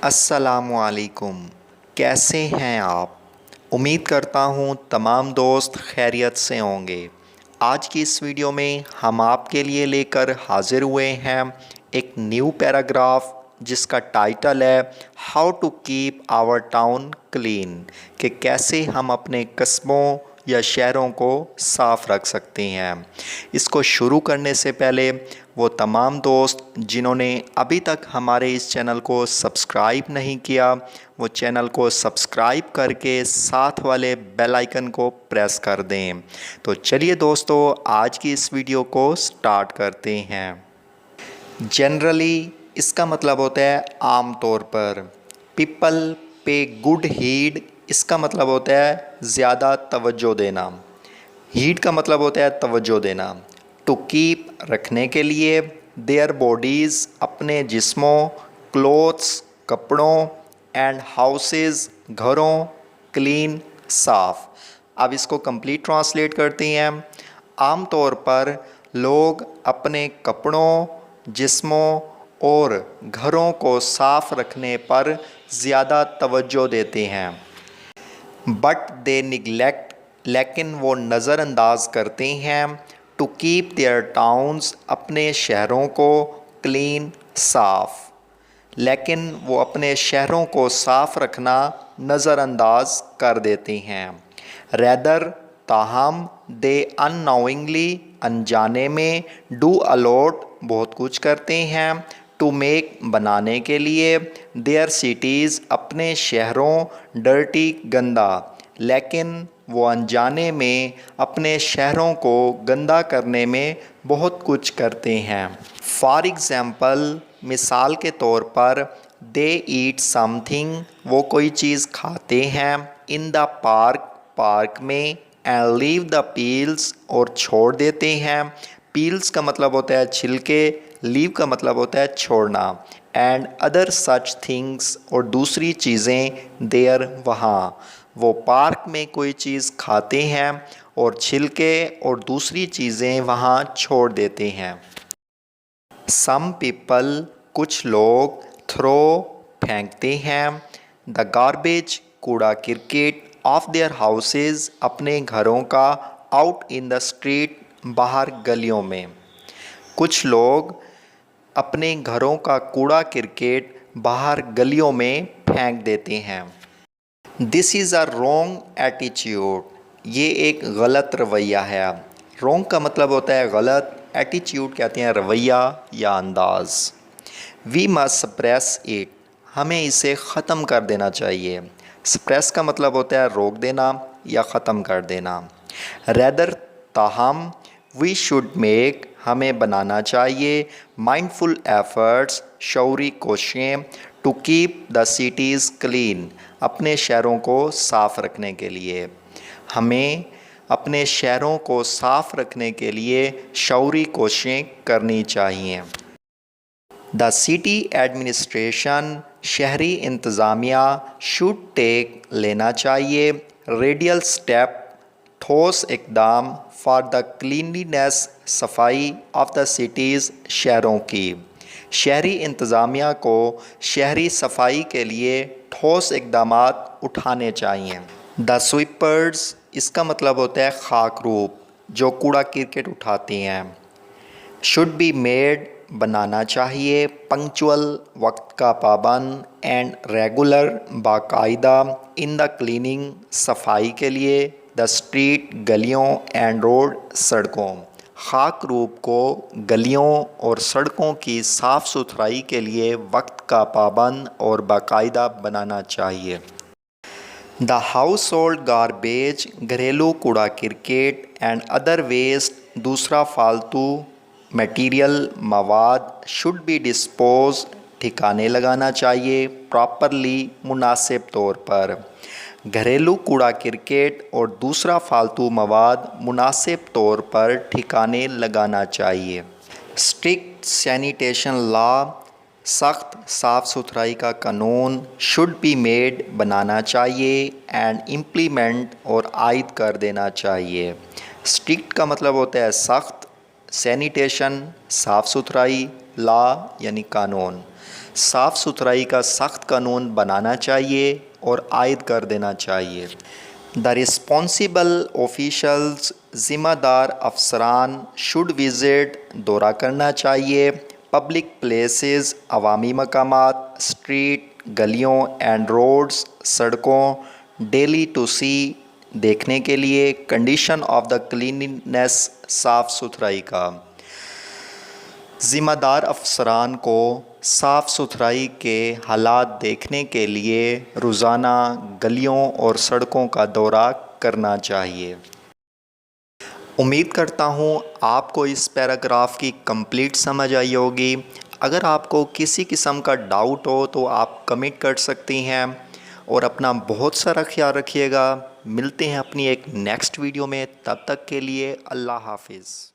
अस्सलामुअलैकुम। कैसे हैं आप? उम्मीद करता हूँ तमाम दोस्त खैरियत से होंगे। आज की इस वीडियो में हम आपके लिए लेकर हाज़िर हुए हैं एक न्यू पैराग्राफ जिसका टाइटल है how to keep our town clean, कि कैसे हम अपने कस्बों या शहरों को साफ़ रख सकते हैं। इसको शुरू करने से पहले वो तमाम दोस्त जिन्होंने अभी तक हमारे इस चैनल को सब्सक्राइब नहीं किया, वो चैनल को सब्सक्राइब करके साथ वाले बेल आइकन को प्रेस कर दें। तो चलिए दोस्तों, आज की इस वीडियो को स्टार्ट करते हैं। जनरली इसका मतलब होता है आम तौर पर। पीपल पे गुड हीड, इसका मतलब होता है ज़्यादा तवज्जो देना। हीड का मतलब होता है तवज्जो देना। टू कीप, रखने के लिए। देयर बॉडीज़, अपने जिस्मों। क्लोथ्स, कपड़ों। एंड हाउसेस, घरों। क्लीन, साफ। अब इसको कंप्लीट ट्रांसलेट करते हैं। आम तौर पर लोग अपने कपड़ों, जिस्मों और घरों को साफ रखने पर ज़्यादा तवज्जो देते हैं। बट दे निगलेक्ट, लेकिन वो नज़रअंदाज करते हैं। टू कीप देयर टाउन्स, अपने शहरों को। क्लीन, साफ। लेकिन वो अपने शहरों को साफ रखना नज़रअंदाज कर देते हैं। रेदर, ताहम। दे अननोइंगली, अनजाने में। डू अलॉट, बहुत कुछ करते हैं। टू मेक, बनाने के लिए। देयर सिटीज़, अपने शहरों। डर्टी, गंदा। लेकिन वो अनजाने में अपने शहरों को गंदा करने में बहुत कुछ करते हैं। फॉर एग्ज़ाम्पल, मिसाल के तौर पर, दे ईट समथिंग, वो कोई चीज़ खाते हैं। इन द पार्क, पार्क में। एंड लीव द पील्स, और छोड़ देते हैं। पील्स का मतलब होता है छिलके, लीव का मतलब होता है छोड़ना। एंड अदर सच थिंग्स, और दूसरी चीज़ें। देयर, वहाँ। वो पार्क में कोई चीज़ खाते हैं और छिलके और दूसरी चीज़ें वहाँ छोड़ देते हैं। सम पीपल, कुछ लोग। थ्रो, फेंकते हैं। द गार्बेज, कूड़ा किरकेट। ऑफ देयर हाउसेज, अपने घरों का। आउट इन द स्ट्रीट, बाहर गलियों में। कुछ लोग अपने घरों का कूड़ा किरकेट बाहर गलियों में फेंक देते हैं। This is a wrong attitude, ये एक गलत रवैया है। रॉन्ग का मतलब होता है गलत, एटीट्यूड कहते हैं रवैया या अंदाज। वी मस्ट सप्रेस इट, हमें इसे ख़त्म कर देना चाहिए। सप्रेस का मतलब होता है रोक देना या ख़त्म कर देना। रेदर, ताहम। वी शुड मेक, हमें बनाना चाहिए। माइंडफुल एफर्ट्स, शौरी कोशिशें। To keep the cities clean, अपने शहरों को साफ़ रखने के लिए। हमें अपने शहरों को साफ़ रखने के लिए शौरी कोशिशें करनी चाहिए। द सिटी एडमिनिस्ट्रेशन, शहरी इंतज़ामिया। शुड टेक, लेना चाहिए। रेडियल स्टेप, ठोस इकदाम। फॉर द क्लीनलीनेस, सफाई। ऑफ द सिटीज़, शहरों की। शहरी इंतज़ामिया को शहरी सफाई के लिए ठोस इकदामात उठाने चाहिए। द स्वीपर्स, इसका मतलब होता है खाकरूब, जो कूड़ा किरकट उठाते हैं। शुड बी मेड, बनाना चाहिए। पंक्चुअल, वक्त का पाबंद। एंड रेगुलर, बाकायदा। इन द क्लीनिंग, सफाई के लिए। द स्ट्रीट, गलियों। एंड रोड, सड़कों। खाक रूप को गलियों और सड़कों की साफ़ सुथराई के लिए वक्त का पाबंद और बाकायदा बनाना चाहिए। द हाउस होल्ड गारबेज, घरेलू कूड़ा किरकेट। एंड अदर वेस्ट, दूसरा फालतू मटीरियल, मवाद। शुड बी डिस्पोज, ठिकाने लगाना चाहिए। प्रॉपरली, मुनासिब तौर पर। घरेलू कूड़ा किरकेट और दूसरा फालतू मवाद मुनासिब तौर पर ठिकाने लगाना चाहिए। स्ट्रिक्ट सैनिटेशन लॉ, सख्त साफ़ सुथराई का कानून। शुड बी मेड, बनाना चाहिए। एंड इम्प्लीमेंट, और आयद कर देना चाहिए। स्ट्रिक्ट का मतलब होता है सख्त, सैनिटेशन साफ़ सुथराई, लॉ यानी कानून। साफ़ सुथराई का सख्त कानून बनाना चाहिए और आयद कर देना चाहिए। द रिस्पॉन्सिबल ऑफिशल्स, ज़िम्मेदार अफसरान शुड विज़िट, दौरा करना चाहिए, पब्लिक प्लेसेस, अवामी मकामात, स्ट्रीट, गलियों एंड रोड्स, सड़कों, डेली टू सी, देखने के लिए, कंडीशन ऑफ द क्लीनिनेस, साफ़ सुथराई का। ज़िम्मेदार अफसरान को साफ़ सुथराई के हालात देखने के लिए रोज़ाना गलियों और सड़कों का दौरा करना चाहिए। उम्मीद करता हूँ आपको इस पैराग्राफ की कंप्लीट समझ आई होगी। अगर आपको किसी किस्म का डाउट हो तो आप कमेंट कर सकती हैं और अपना बहुत सारा ख्याल रखिएगा। मिलते हैं अपनी एक नेक्स्ट वीडियो में, तब तक के लिए अल्लाह हाफिज़।